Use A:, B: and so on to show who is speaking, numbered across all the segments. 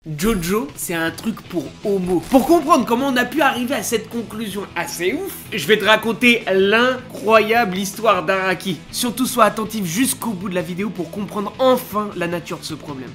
A: Jojo, c'est un truc pour homo. Pour comprendre comment on a pu arriver à cette conclusion assez ouf, je vais te raconter l'incroyable histoire d'Araki. Surtout sois attentif jusqu'au bout de la vidéo pour comprendre enfin la nature de ce problème.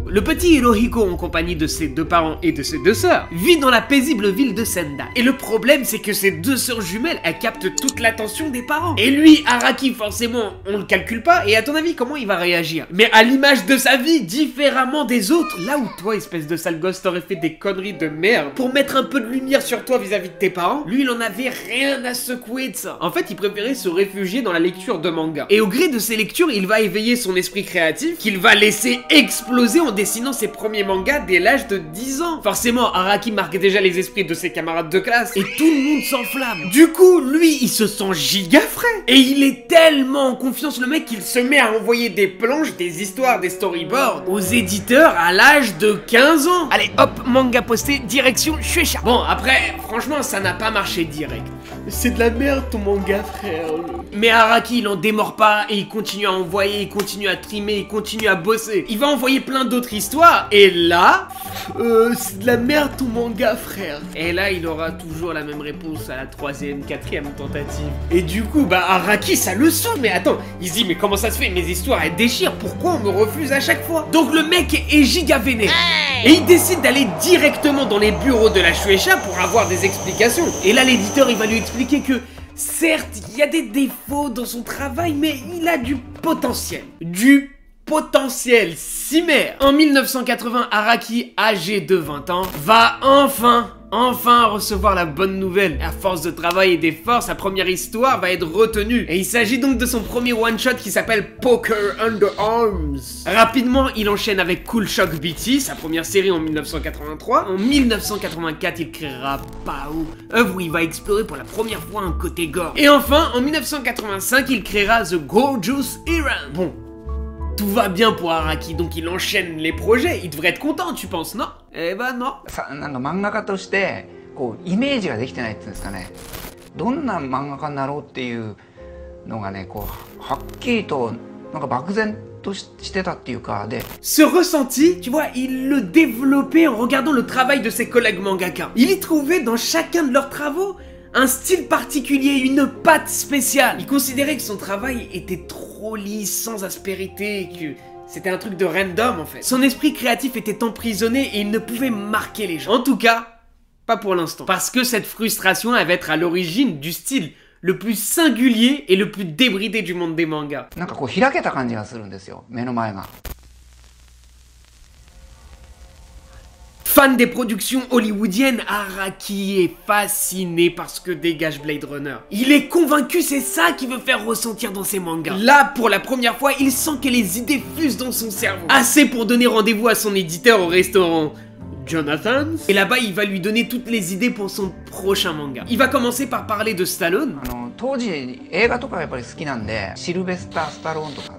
A: Le petit Hirohiko, en compagnie de ses deux parents et de ses deux sœurs, vit dans la paisible ville de Senda. Et le problème, c'est que ses deux sœurs jumelles, elles captent toute l'attention des parents. Et lui, Araki, forcément, on le calcule pas. Et à ton avis, comment il va réagir? Mais à l'image de sa vie, différemment des autres. Là où toi, espèce de sale gosse, t'aurais fait des conneries de merde pour mettre un peu de lumière sur toi vis-à-vis de tes parents, lui, il en avait rien à secouer de ça. En fait, il préférait se réfugier dans la lecture de manga. Et au gré de ses lectures, il va éveiller son esprit créatif, qu'il va laisser exploser en dessinant ses premiers mangas dès l'âge de 10 ans. Forcément, Araki marque déjà les esprits de ses camarades de classe et tout le monde s'enflamme. Du coup, lui, il se sent giga frais. Et il est tellement en confiance, le mec, qu'il se met à envoyer des planches, des histoires, des storyboards aux éditeurs à l'âge de 15 ans. Allez, hop, manga posté, direction Shueisha. Bon, après, franchement, ça n'a pas marché direct. C'est de la merde ton manga, frère. Mais Araki, il en démord pas et il continue à envoyer, il continue à trimer, il continue à bosser. Il va envoyer plein d'autres histoires. Et là, c'est de la merde ton manga, frère. Et là, il aura toujours la même réponse à la troisième, quatrième tentative. Et du coup, bah Araki, ça le saoule. Mais attends, il se dit, mais comment ça se fait? Mes histoires, elles déchirent. Pourquoi on me refuse à chaque fois? Donc le mec est giga vénère. Et il décide d'aller directement dans les bureaux de la Shueisha pour avoir des explications. Et là, l'éditeur, il va lui expliquer que certes, il y a des défauts dans son travail, mais il a du potentiel. Du potentiel cimer. En 1980, Araki, âgé de 20 ans, va enfin recevoir la bonne nouvelle. À force de travail et d'efforts, sa première histoire va être retenue. Et il s'agit donc de son premier one-shot qui s'appelle Poker Underarms. Rapidement, il enchaîne avec Cool Shock BT, sa première série en 1983. En 1984, il créera Pao, œuvre où il va explorer pour la première fois un côté gore. Et enfin, en 1985, il créera The Gorgeous Era. Bon, tout va bien pour Araki, donc il enchaîne les projets. Il devrait être content, tu penses, non? Eh ben non.
B: なんか漫画家としてこうイメージができてないっていうんですかね。どんな漫画家になろうっていうのがね、こうはっきりとなんか漠然としてたっていうかで。
A: Ce ressenti, tu vois, il le développait en regardant le travail de ses collègues mangaka. Il y trouvait dans chacun de leurs travaux un style particulier, une patte spéciale. Il considérait que son travail était trop lisse, sans aspérité, que c'était un truc de random en fait. Son esprit créatif était emprisonné et il ne pouvait marquer les gens. En tout cas, pas pour l'instant. Parce que cette frustration, elle va être à l'origine du style le plus singulier et le plus débridé du monde des mangas.
B: なんかこう開けた感じがするんですよ、目の前が。
A: Fan des productions hollywoodiennes, Araki est fasciné par ce que dégage Blade Runner. Il est convaincu, c'est ça qu'il veut faire ressentir dans ses mangas. Là, pour la première fois, il sent que les idées fusent dans son cerveau. Assez pour donner rendez-vous à son éditeur au restaurant Jonathan. Et là-bas, il va lui donner toutes les idées pour son prochain manga. Il va commencer par parler de Stallone.
B: 当時映画とかやっぱり好きなんで、シルベスター・スタローンとか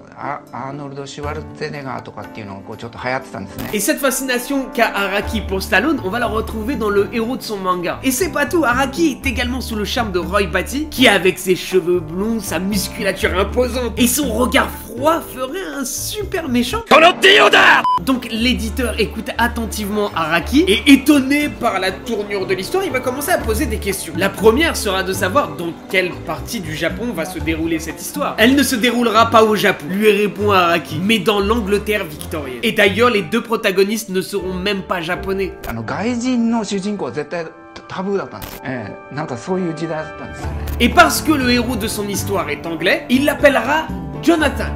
B: アーノルド・シュワルツェネガーとかっていうのがこうちょっと流行ってたんですね。
A: Et cette fascination qu'a Araki pour Stallone, on va la retrouver dans le héros de son manga. Et c'est pas tout, Araki est également sous le charme de Roy Batty, qui avec ses cheveux blonds, sa musculature imposante et son regard froid ferait un super méchant. Donc l'éditeur écoute attentivement Araki et étonné par la tournure de l'histoire, il va commencer à poser des questions. La première sera de savoir dans quelle partie du Japon va se dérouler cette histoire. Elle ne se déroulera pas au Japon, lui répond Araki, mais dans l'Angleterre victorienne. Et d'ailleurs, les deux protagonistes ne seront même pas japonais.
B: 外人の主人公は絶対タブーだったんですよ。なんかそういう時代だったんですよね。
A: Et parce que le héros de son histoire est anglais, il l'appellera Jonathan.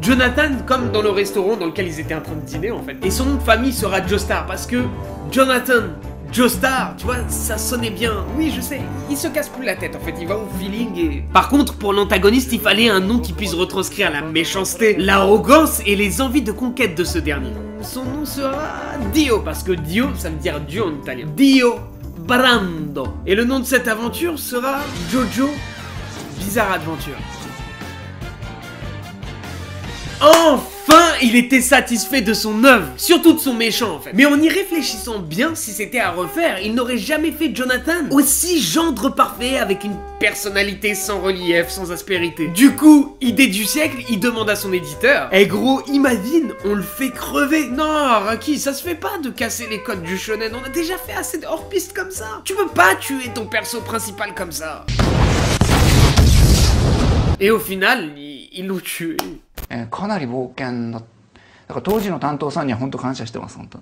A: Jonathan, comme dans le restaurant dans lequel ils étaient en train de dîner en fait. Et son nom de famille sera Joestar parce que Jonathan, Joestar, tu vois, ça sonnait bien. Oui, je sais, il se casse plus la tête en fait, il va au feeling et... Par contre, pour l'antagoniste, il fallait un nom qui puisse retranscrire la méchanceté, l'arrogance et les envies de conquête de ce dernier. Son nom sera Dio, parce que Dio, ça veut dire Dieu en italien. Dio Brando. Et le nom de cette aventure sera Jojo Bizarre Adventure. Enfin Enfin, il était satisfait de son œuvre, surtout de son méchant en fait. Mais en y réfléchissant bien, si c'était à refaire, il n'aurait jamais fait Jonathan aussi gendre parfait avec une personnalité sans relief, sans aspérité. Du coup, idée du siècle, il demande à son éditeur: Eh gros, imagine, on le fait crever. Non, Araki, ça se fait pas de casser les codes du shonen, on a déjà fait assez de hors-piste comme ça. Tu peux pas tuer ton perso principal comme ça. Et au final, ils l'ont tué.
B: かなり冒険だ。だから当時の担当さんには本当感謝してます、本当。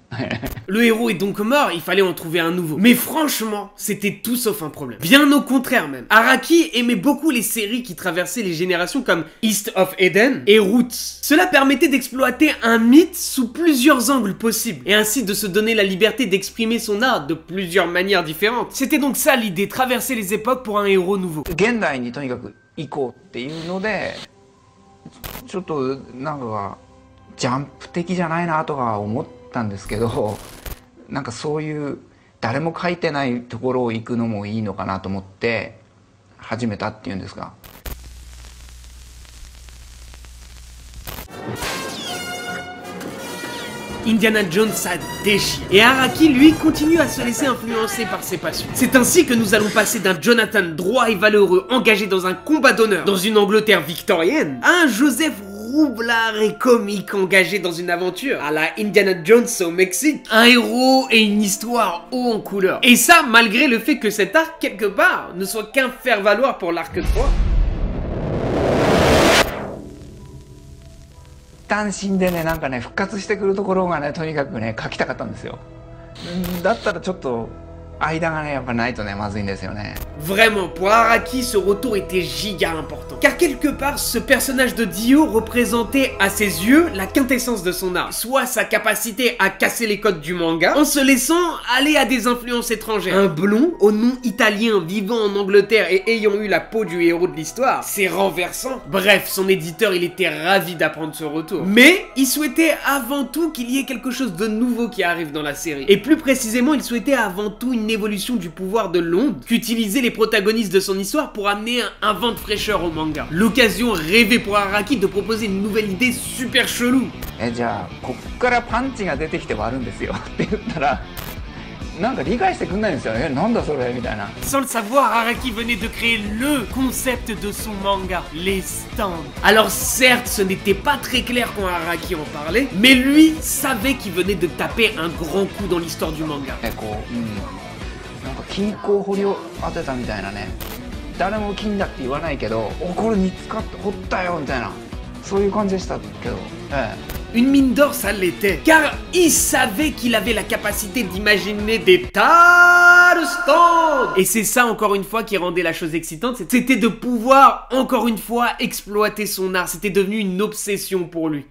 A: Le héros est donc mort, il fallait en trouver un nouveau. Mais franchement, c'était tout sauf un problème. Bien au contraire même. Araki aimait beaucoup les séries qui traversaient les générations comme East of Eden et Roots. Cela permettait d'exploiter un mythe sous plusieurs angles possibles, et ainsi de se donner la liberté d'exprimer son art de plusieurs manières différentes. C'était donc ça l'idée, traverser les époques pour un héros nouveau.
B: 現代にとにかく行こうっていうので、ちょっとなんかジャンプ的じゃないなとか思ったんですけど、なんかそういう誰も書いてないところを行くのもいいのかなと思って始めたっていうんですか。
A: Indiana Jones ça déchire. Et Araki, lui, continue à se laisser influencer par ses passions. C'est ainsi que nous allons passer d'un Jonathan droit et valeureux engagé dans un combat d'honneur dans une Angleterre victorienne à un Joseph roublard et comique engagé dans une aventure à la Indiana Jones au Mexique. Un héros et une histoire haut en couleur. Et ça, malgré le fait que cet arc, quelque part, ne soit qu'un faire-valoir pour l'arc 3.
B: 単身でね、なんかね復活してくるところがねとにかくね書きたかったんですよ。だったらちょっと間がねやっぱないとねまずいんですよね。
A: Vraiment, pour Araki, ce retour était giga important. Car quelque part, ce personnage de Dio représentait à ses yeux la quintessence de son art. Soit sa capacité à casser les codes du manga en se laissant aller à des influences étrangères. Un blond au nom italien vivant en Angleterre et ayant eu la peau du héros de l'histoire, c'est renversant. Bref, son éditeur, il était ravi d'apprendre ce retour. Mais il souhaitait avant tout qu'il y ait quelque chose de nouveau qui arrive dans la série. Et plus précisément, il souhaitait avant tout une évolution du pouvoir de l'onde qu'utilisaient les protagonistes de son histoire pour amener un vent de fraîcheur au manga. L'occasion rêvée pour Araki de proposer une nouvelle idée super chelou.
B: じゃあこっからパンチが出てきて割るんですよって言ったらなんか理解してくんないんですよ。なんだそれみたいな。
A: Sans le savoir, Araki venait de créer le concept de son manga, les stands. Alors certes, ce n'était pas très clair quand Araki en parlait, mais lui savait qu'il venait de taper un grand coup dans l'histoire du manga.
B: こう、なんか金鉱掘りを当てたみたいなね。誰も金だって言わないけど、おこれ見つかった掘ったよみたいな、そういう感じでしたけど。
A: Une mine d'or, ça l'était, car il savait qu'il avait la capacité d'imaginer des tas de stands. Et c'est ça, encore une fois, qui rendait la chose excitante, c'était de pouvoir, encore une fois, exploiter son art. C'était devenu une obsession pour lui.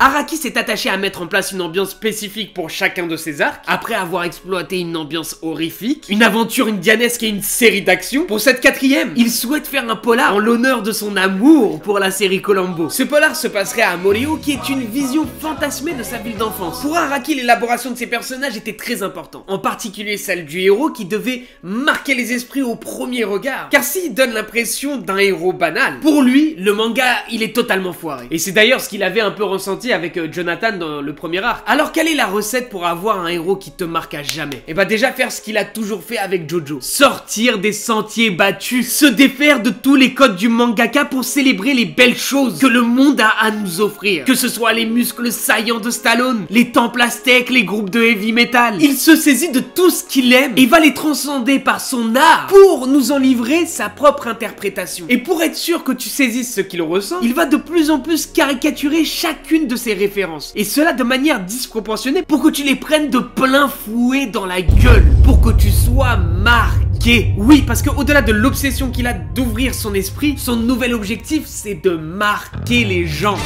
A: Araki s'est attaché à mettre en place une ambiance spécifique pour chacun de ses arcs, après avoir exploité une ambiance horrifique, une aventure indianesque et une série d'actions. Pour cette quatrième, il souhaite faire un polar en l'honneur de son amour pour la série Columbo. Ce polar se passerait à Moreo, qui est une vision fantasmée de sa ville d'enfance. Pour Araki, l'élaboration de ses personnages était très importante, en particulier celle du héros qui devait marquer les esprits au premier regard, car s'il donne l'impression d'un héros banal, pour lui, le manga, il est totalement foiré. Et c'est d'ailleurs ce qu'il avait un peu ressenti avec Jonathan dans le premier arc. Alors quelle est la recette pour avoir un héros qui te marque à jamais? Et bah déjà faire ce qu'il a toujours fait avec Jojo. Sortir des sentiers battus, se défaire de tous les codes du mangaka pour célébrer les belles choses que le monde a à nous offrir. Que ce soit les muscles saillants de Stallone, les temples aztèques, les groupes de heavy metal. Il se saisit de tout ce qu'il aime et va les transcender par son art pour nous en livrer sa propre interprétation. Et pour être sûr que tu saisisses ce qu'il ressent, il va de plus en plus caricaturer chacune de ses références. Et cela de manière disproportionnée pour que tu les prennes de plein fouet dans la gueule. Pour que tu sois marqué. Oui, parce que au-delà de l'obsession qu'il a d'ouvrir son esprit, son nouvel objectif, c'est de marquer les gens.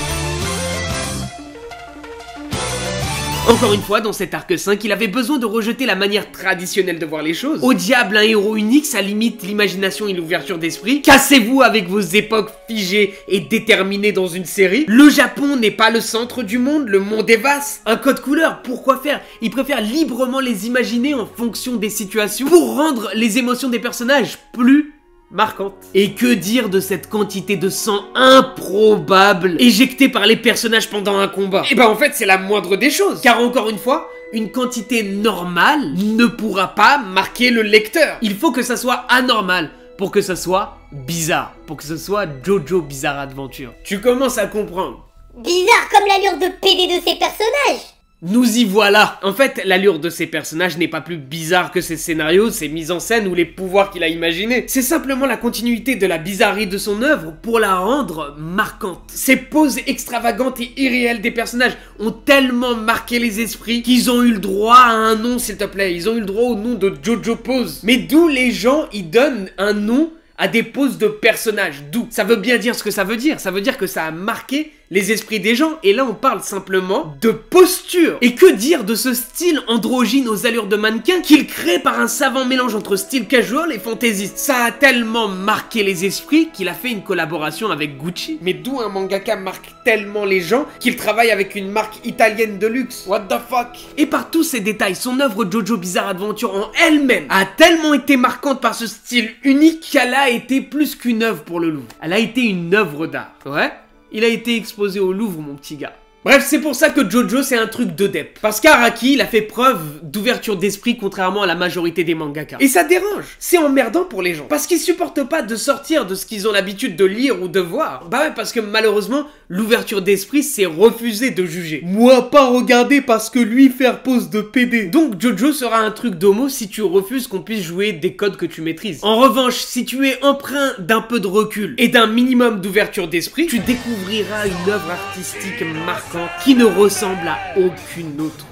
A: Encore une fois, dans cet arc 5, il avait besoin de rejeter la manière traditionnelle de voir les choses. Au diable, un héros unique, ça limite l'imagination et l'ouverture d'esprit. Cassez-vous avec vos époques figées et déterminées dans une série. Le Japon n'est pas le centre du monde, le monde est vaste. Un code couleur, pourquoi faire? Il préfère librement les imaginer en fonction des situations pour rendre les émotions des personnages plus marquante. Et que dire de cette quantité de sang improbable éjectée par les personnages pendant un combat? Et bah en fait c'est la moindre des choses, car encore une fois, une quantité normale ne pourra pas marquer le lecteur. Il faut que ça soit anormal pour que ça soit bizarre, pour que ce soit Jojo Bizarre Adventure. Tu commences à comprendre.
C: Bizarre comme l'allure de PD de ces personnages.
A: Nous y voilà. En fait, l'allure de ces personnages n'est pas plus bizarre que ses scénarios, ses mises en scène ou les pouvoirs qu'il a imaginés. C'est simplement la continuité de la bizarrerie de son œuvre pour la rendre marquante. Ces poses extravagantes et irréelles des personnages ont tellement marqué les esprits qu'ils ont eu le droit à un nom, s'il te plaît. Ils ont eu le droit au nom de Jojo Pose. Mais d'où les gens y donnent un nom à des poses de personnages? D'où? Ça veut bien dire ce que ça veut dire. Ça veut dire que ça a marqué les esprits des gens. Et là, on parle simplement de posture. Et que dire de ce style androgyne aux allures de mannequin qu'il crée par un savant mélange entre style casual et fantaisiste. Ça a tellement marqué les esprits qu'il a fait une collaboration avec Gucci. Mais d'où un mangaka marque tellement les gens qu'il travaille avec une marque italienne de luxe? What the fuck? Et par tous ces détails, son œuvre Jojo Bizarre Adventure en elle-même a tellement été marquante par ce style unique qu'elle a été plus qu'une œuvre pour le Louvre. Elle a été une œuvre d'art. Ouais? Il a été exposé au Louvre, mon petit gars. Bref, c'est pour ça que Jojo, c'est un truc de dep. Parce qu'Araki, il a fait preuve d'ouverture d'esprit contrairement à la majorité des mangaka. Et ça dérange. C'est emmerdant pour les gens. Parce qu'ils supportent pas de sortir de ce qu'ils ont l'habitude de lire ou de voir. Bah ouais, parce que malheureusement, l'ouverture d'esprit, c'est refuser de juger. Moi, pas regarder parce que lui faire pose de PD. Donc Jojo sera un truc d'homo si tu refuses qu'on puisse jouer des codes que tu maîtrises. En revanche, si tu es empreint d'un peu de recul et d'un minimum d'ouverture d'esprit, tu découvriras une œuvre artistique marquante qui ne ressemble à aucune autre.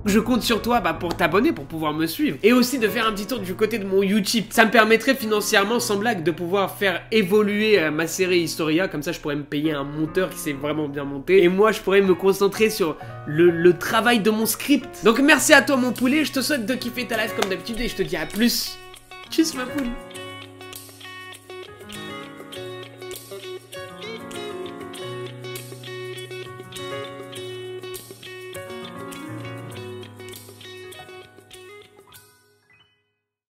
A: Je compte sur toi pour t'abonner, pour pouvoir me suivre. Et aussi de faire un petit tour du côté de mon Utip. Ça me permettrait financièrement, sans blague, de pouvoir faire évoluer ma série Historia. Comme ça, je pourrais me payer un monteur qui s'est vraiment bien monté. Et moi, je pourrais me concentrer sur le travail de mon script. Donc merci à toi, mon poulet. Je te souhaite de kiffer ta life comme d'habitude. Et je te dis à plus. Tchuss, ma poule.